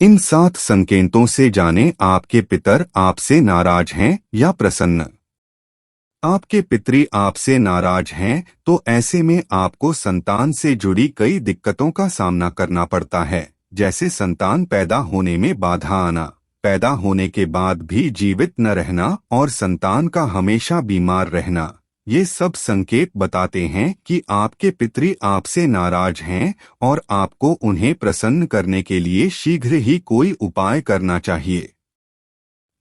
इन 7 संकेतों से जानें आपके पितर आपसे नाराज हैं या प्रसन्न। आपके पितरी आपसे नाराज हैं तो ऐसे में आपको संतान से जुड़ी कई दिक्कतों का सामना करना पड़ता है, जैसे संतान पैदा होने में बाधा आना, पैदा होने के बाद भी जीवित न रहना और संतान का हमेशा बीमार रहना। ये सब संकेत बताते हैं कि आपके पितरी आपसे नाराज हैं और आपको उन्हें प्रसन्न करने के लिए शीघ्र ही कोई उपाय करना चाहिए।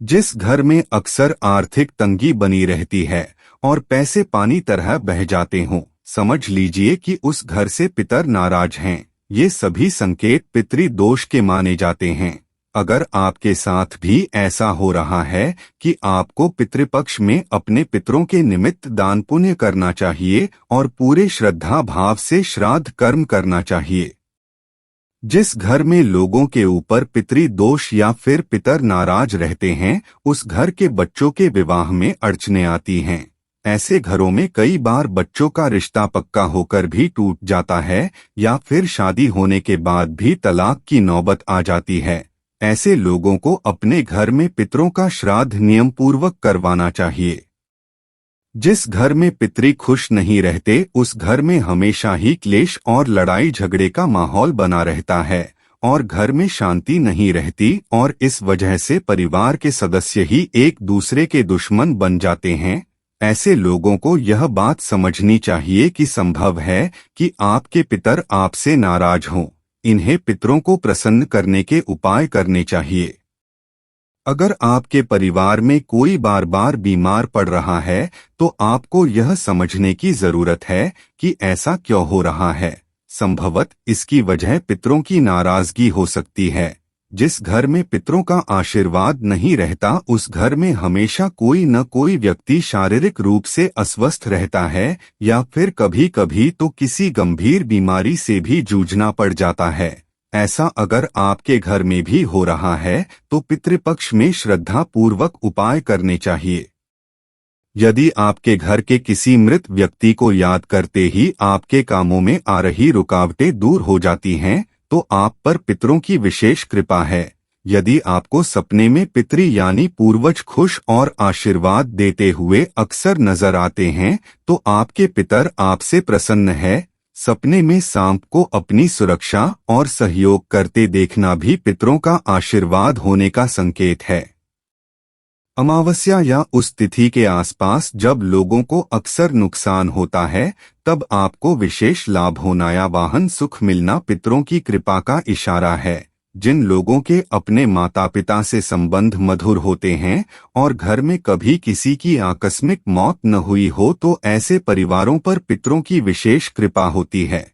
जिस घर में अक्सर आर्थिक तंगी बनी रहती है और पैसे पानी तरह बह जाते हों, समझ लीजिए कि उस घर से पितर नाराज हैं। ये सभी संकेत पितरी दोष के माने जाते हैं। अगर आपके साथ भी ऐसा हो रहा है कि आपको पितृपक्ष में अपने पितरों के निमित्त दान पुण्य करना चाहिए और पूरे श्रद्धा भाव से श्राद्ध कर्म करना चाहिए। जिस घर में लोगों के ऊपर पितरी दोष या फिर पितर नाराज रहते हैं, उस घर के बच्चों के विवाह में अड़चनें आती हैं। ऐसे घरों में कई बार बच्चों का रिश्ता पक्का होकर भी टूट जाता है या फिर शादी होने के बाद भी तलाक की नौबत आ जाती है। ऐसे लोगों को अपने घर में पितरों का श्राद्ध नियम पूर्वक करवाना चाहिए। जिस घर में पितरी खुश नहीं रहते, उस घर में हमेशा ही क्लेश और लड़ाई झगड़े का माहौल बना रहता है और घर में शांति नहीं रहती और इस वजह से परिवार के सदस्य ही एक दूसरे के दुश्मन बन जाते हैं। ऐसे लोगों को यह बात समझनी चाहिए कि संभव है कि आपके पितर आपसे नाराज हों। इन्हें पितरों को प्रसन्न करने के उपाय करने चाहिए। अगर आपके परिवार में कोई बार बार बीमार पड़ रहा है तो आपको यह समझने की जरूरत है कि ऐसा क्यों हो रहा है। संभवतः इसकी वजह पितरों की नाराजगी हो सकती है। जिस घर में पितरों का आशीर्वाद नहीं रहता, उस घर में हमेशा कोई न कोई व्यक्ति शारीरिक रूप से अस्वस्थ रहता है या फिर कभी कभी तो किसी गंभीर बीमारी से भी जूझना पड़ जाता है। ऐसा अगर आपके घर में भी हो रहा है तो पितृपक्ष में श्रद्धा पूर्वक उपाय करने चाहिए। यदि आपके घर के किसी मृत व्यक्ति को याद करते ही आपके कामों में आ रही रुकावटें दूर हो जाती हैं, तो आप पर पितरों की विशेष कृपा है। यदि आपको सपने में पितरी यानी पूर्वज खुश और आशीर्वाद देते हुए अक्सर नजर आते हैं, तो आपके पितर आपसे प्रसन्न है। सपने में सांप को अपनी सुरक्षा और सहयोग करते देखना भी पितरों का आशीर्वाद होने का संकेत है। अमावस्या या उस तिथि के आसपास जब लोगों को अक्सर नुकसान होता है, तब आपको विशेष लाभ होना या वाहन सुख मिलना पितरों की कृपा का इशारा है। जिन लोगों के अपने माता पिता से संबंध मधुर होते हैं और घर में कभी किसी की आकस्मिक मौत न हुई हो, तो ऐसे परिवारों पर पितरों की विशेष कृपा होती है।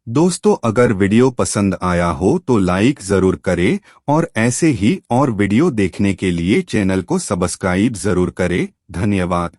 दोस्तों, अगर वीडियो पसंद आया हो तो लाइक जरूर करें और ऐसे ही और वीडियो देखने के लिए चैनल को सब्सक्राइब जरूर करें। धन्यवाद।